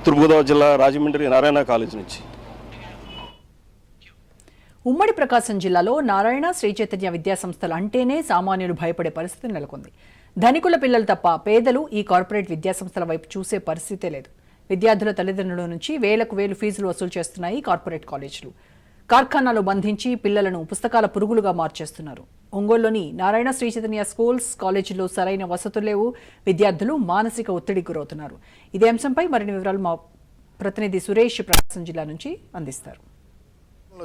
తూర్పుగోదావరి జిల్లా రాజమండ్రి నారాయణ కాలేజ్ నుంచి. ఉమ్మడి ప్రకాశం జిల్లాలో నారాయణ శ్రీ చైతన్య విద్యాసంస్థలు అంటేనే సామాన్యులు భయపడే పరిస్థితి నెలకొంది. ధనికుల పిల్లలు తప్ప పేదలు ఈ కార్పొరేట్ విద్యాసంస్థల వైపు చూసే పరిస్థితే లేదు. విద్యార్థుల తల్లిదండ్రుల నుంచి వేలకు వేలు ఫీజులు వసూలు చేస్తున్నాయి కార్పొరేట్ కాలేజీలు. కార్ఖానాలు బంధించి పిల్లలను పుస్తకాల పురుగులుగా మార్చేస్తున్నారు. ఒంగోలులోని నారాయణ శ్రీ చైతన్య స్కూల్స్ కాలేజీల్లో సరైన వసతులు లేవు. విద్యార్థులు మానసిక ఒత్తిడికి గురవుతున్నారు. ఇదే అంశంపై మరిన్ని వివరాలు మా ప్రతినిధి సురేష్ ప్రకాశం జిల్లా నుంచి అందిస్తారు.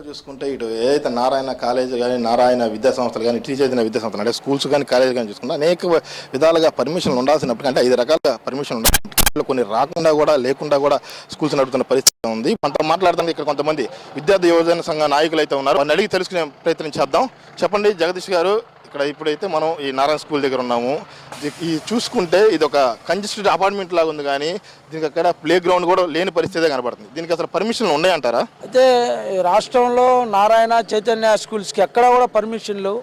చూసుకుంటే ఇటు ఏదైతే నారాయణ కాలేజ్ కానీ నారాయణ విద్యా సంస్థలు కానీ శ్రీ చైతన్య విద్యా సంస్థలు అంటే స్కూల్స్ కానీ కాలేజ్ కానీ చూసుకుంటే అనేక విధాలుగా పర్మిషన్లు ఉండాల్సినప్పుడు అంటే 5 రకాల పర్మిషన్ ఉండాలి. కొన్ని రాకుండా కూడా లేకుండా కూడా స్కూల్స్ నడుపుతున్న పరిస్థితి ఉంది. మనతో మాట్లాడుతుంటే ఇక్కడ కొంతమంది విద్యార్థి యువజన సంఘ నాయకులు అయితే ఉన్నారు. వారిని అడిగి తెలుసుకునే ప్రయత్నం చేద్దాం. చెప్పండి జగదీష్ గారు, ఇక్కడ ఇప్పుడైతే మనం ఈ నారాయణ స్కూల్ దగ్గర ఉన్నాము. ఈ చూసుకుంటే ఇది ఒక కంజెస్టెడ్ అపార్ట్మెంట్ లాగా ఉంది, కానీ దీనికి అక్కడ ప్లే గ్రౌండ్ కూడా లేని పరిస్థితే కనబడుతుంది. దీనికి అసలు పర్మిషన్లు ఉన్నాయంటారా? అయితే రాష్ట్రంలో నారాయణ చైతన్య స్కూల్స్కి ఎక్కడ కూడా పర్మిషన్లు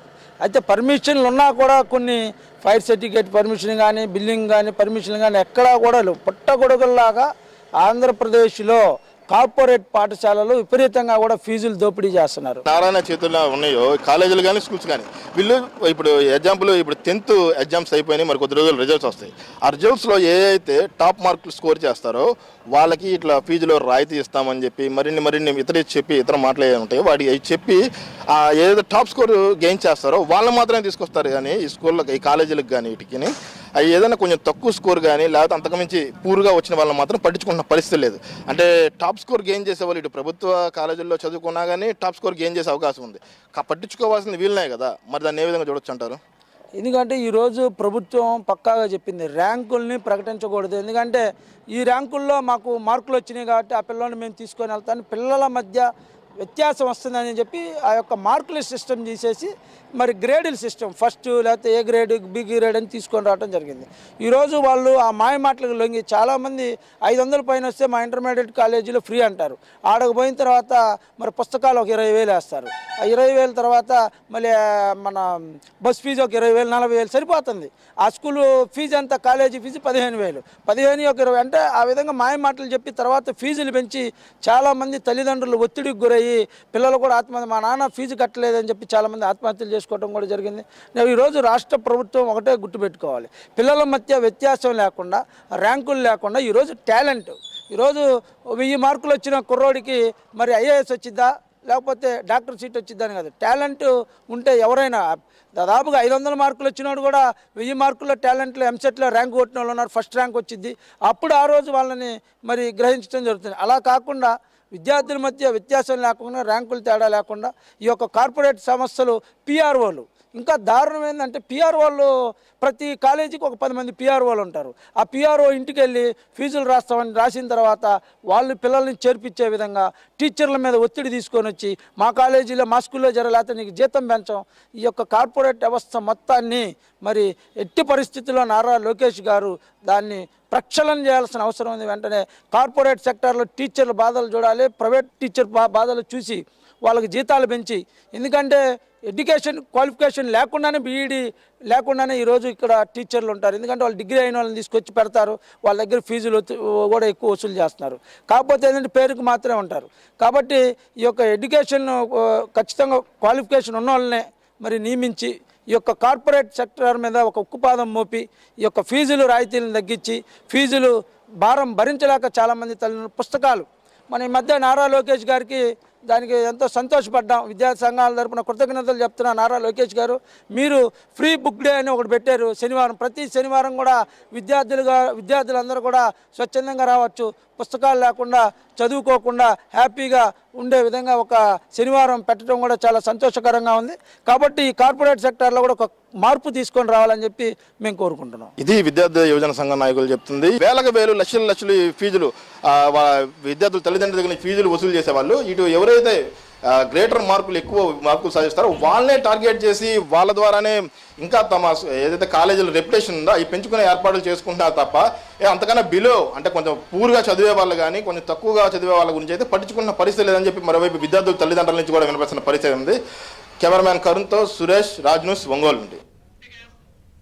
అయితే పర్మిషన్లు ఉన్నా కూడా కొన్ని ఫైర్ సర్టిఫికేట్ పర్మిషన్ కానీ బిల్డింగ్ కానీ పర్మిషన్లు కానీ ఎక్కడా కూడా లేవు. పుట్టగొడుగుల్లాగా ఆంధ్రప్రదేశ్లో కార్పొరేట్ పాఠశాలలు విపరీతంగా కూడా ఫీజులు దోపిడీ చేస్తున్నారు. నారాయణ చేతుల్లో ఉన్నాయో కాలేజీలు కానీ స్కూల్స్ కానీ వీళ్ళు ఇప్పుడు ఎగ్జాంపుల్ ఇప్పుడు 10th ఎగ్జామ్స్ అయిపోయినాయి, మరి కొద్ది రోజులు రిజల్ట్స్ వస్తాయి. ఆ రిజల్ట్స్లో ఏ అయితే టాప్ మార్కులు స్కోర్ చేస్తారో వాళ్ళకి ఇట్లా ఫీజులో రాయితీ ఇస్తామని చెప్పి మరిన్ని ఇతర మాటలు ఉంటాయి వాటి చెప్పి ఏదైతే టాప్ స్కోర్ గెయిన్ చేస్తారో వాళ్ళని మాత్రమే తీసుకొస్తారు. కానీ ఈ స్కూళ్ళకి ఈ కాలేజీలకు కానీ వీటికి అవి ఏదైనా కొంచెం తక్కువ స్కోర్ కానీ లేకపోతే అంతకుమించి పూర్గా వచ్చిన వాళ్ళని మాత్రం పట్టించుకున్న పరిస్థితి లేదు. అంటే టాప్ స్కోర్ గెయిన్ చేసే వాళ్ళు ఇటు ప్రభుత్వ కాలేజీల్లో చదువుకున్నా కానీ టాప్ స్కోర్ గెయిన్ చేసే అవకాశం ఉంది. పట్టించుకోవాల్సింది వీళ్ళనే కదా, మరి దాన్ని ఏ విధంగా చూడొచ్చు అంటారు? ఎందుకంటే ఈరోజు ప్రభుత్వం పక్కాగా చెప్పింది ర్యాంకుల్ని ప్రకటించకూడదు. ఎందుకంటే ఈ ర్యాంకుల్లో మాకు మార్కులు వచ్చినాయి కాబట్టి ఆ పిల్లల్ని మేము తీసుకొని వెళ్తాను, పిల్లల మధ్య వ్యత్యాసం వస్తుందని చెప్పి ఆ యొక్క మార్కుల సిస్టమ్ తీసేసి మరి గ్రేడుల సిస్టమ్ ఫస్ట్ లేకపోతే ఏ గ్రేడ్ బి గ్రేడ్ అని తీసుకొని రావడం జరిగింది. ఈరోజు వాళ్ళు ఆ మాయ మాటలకు లొంగి చాలామంది 500 పైన వస్తే మా ఇంటర్మీడియట్ కాలేజీలో ఫ్రీ అంటారు. ఆడకు పోయిన తర్వాత మరి పుస్తకాలు ఒక 20,000 వేస్తారు. ఆ 20,000 తర్వాత మళ్ళీ మన బస్ ఫీజు ఒక 20,000 40,000 సరిపోతుంది. ఆ స్కూల్ ఫీజు అంతా కాలేజీ ఫీజు 15,000 15 ఒక 20 అంటే ఆ విధంగా మాయ మాటలు చెప్పి తర్వాత ఫీజులు పెంచి చాలామంది తల్లిదండ్రులు ఒత్తిడికి గురయ్యి పిల్లలు కూడా ఆత్మహత్య మా నాన్న ఫీజు కట్టలేదని చెప్పి చాలామంది ఆత్మహత్యలు చేసుకోవడం కూడా జరిగింది. ఈరోజు రాష్ట్ర ప్రభుత్వం ఒకటే గుర్తుపెట్టుకోవాలి, పిల్లల మధ్య వ్యత్యాసం లేకుండా ర్యాంకులు లేకుండా ఈరోజు టాలెంట్ ఈరోజు 1000 మార్కులు వచ్చిన కుర్రోడికి మరి IAS వచ్చిద్దా లేకపోతే డాక్టర్ సీట్ వచ్చిద్దని కాదు, టాలెంట్ ఉంటే ఎవరైనా దాదాపుగా 500 మార్కులు వచ్చినోడు కూడా 1000 మార్కుల్లో టాలెంట్లో ఎంసెట్లో ర్యాంక్ కొట్టిన వాళ్ళు ఉన్నారు. ఫస్ట్ ర్యాంక్ వచ్చింది, అప్పుడు ఆ రోజు వాళ్ళని మరి గ్రహించడం జరుగుతుంది. అలా కాకుండా విద్యార్థుల మధ్య వ్యత్యాసం లేకుండా ర్యాంకులు తేడా లేకుండా ఈ యొక్క కార్పొరేట్ సంస్థలు PROలు ఇంకా దారుణం ఏంటంటే PROలు ప్రతి కాలేజీకి ఒక 10 మంది PROలు ఉంటారు. ఆ PRO ఇంటికి వెళ్ళి ఫీజులు రాస్తామని రాసిన తర్వాత వాళ్ళు పిల్లల్ని చేర్పించే విధంగా టీచర్ల మీద ఒత్తిడి తీసుకొని వచ్చి మా కాలేజీలో మా స్కూల్లో జరగలేకపోతే నీకు జీతం పెంచం. ఈ యొక్క కార్పొరేట్ వ్యవస్థ మొత్తాన్ని మరి ఎట్టి పరిస్థితుల్లో నారా లోకేష్ గారు దాన్ని ప్రక్షాళన చేయాల్సిన అవసరం ఉంది. వెంటనే కార్పొరేట్ సెక్టార్లో టీచర్ల బాధలు చూడాలి, ప్రైవేట్ టీచర్ బాధలు చూసి వాళ్ళకి జీతాలు పెంచి, ఎందుకంటే ఎడ్యుకేషన్ క్వాలిఫికేషన్ లేకుండానే BEd లేకుండానే ఈరోజు ఇక్కడ టీచర్లు ఉంటారు. ఎందుకంటే వాళ్ళు డిగ్రీ అయిన వాళ్ళని తీసుకొచ్చి పెడతారు, వాళ్ళ దగ్గర ఫీజులు కూడా ఎక్కువ వసూలు చేస్తున్నారు. కాకపోతే ఏంటంటే పేరుకు మాత్రమే ఉంటారు. కాబట్టి ఈ యొక్క ఎడ్యుకేషన్ ఖచ్చితంగా క్వాలిఫికేషన్ ఉన్న వాళ్ళనే మరి నియమించి ఈ యొక్క కార్పొరేట్ సెక్టర్ మీద ఒక ఉక్కుపాదం మోపి ఈ యొక్క ఫీజులు రాయితీలను తగ్గించి ఫీజులు భారం భరించలేక చాలామంది తల్లిదండ్రులు పుస్తకాలు మన ఈ మధ్య నారా లోకేష్ గారికి దానికి ఎంతో సంతోషపడ్డాం. విద్యార్థి సంఘాల తరపున కృతజ్ఞతలు చెప్తున్నా. నారా లోకేష్ గారు మీరు ఫ్రీ బుక్ డే అని ఒకటి పెట్టారు శనివారం. ప్రతి శనివారం కూడా విద్యార్థులందరూ కూడా స్వచ్ఛందంగా రావచ్చు, పుస్తకాలు లేకుండా చదువుకోకుండా హ్యాపీగా ఉండే విధంగా ఒక శనివారం పెట్టడం కూడా చాలా సంతోషకరంగా ఉంది. కాబట్టి ఈ కార్పొరేట్ సెక్టార్లో కూడా ఒక మార్పు తీసుకొని రావాలని చెప్పి మేము కోరుకుంటున్నాం. ఇది విద్యార్థి యువజన సంఘ నాయకులు చెప్తుంది. వేలు లక్షలు ఫీజులు విద్యార్థుల తల్లిదండ్రుల దగ్గర ఫీజులు వసూలు చేసేవాళ్ళు ఇటు ఎవరైతే గ్రేటర్ మార్కులు ఎక్కువ మార్కులు సాధిస్తారో వాళ్ళనే టార్గెట్ చేసి వాళ్ళ ద్వారానే ఇంకా తమ ఏదైతే కాలేజీల రెప్యుటేషన్ ఉందో అవి పెంచుకునే ఏర్పాట్లు చేసుకుంటున్నారు తప్ప అంతకన్నా బిలో అంటే కొంచెం పూర్గా చదివే వాళ్ళు కానీ కొంచెం తక్కువగా చదివే వాళ్ళ గురించి అయితే పట్టించుకున్న పరిస్థితి లేదని చెప్పి మరోవైపు విద్యార్థుల తల్లిదండ్రుల నుంచి కూడా వినిపిస్తున్న పరిస్థితి ఉంది. కెమెరామ్యాన్ కరుణ్తో సురేష్, రాజ్ న్యూస్, ఒంగోలు నుండి.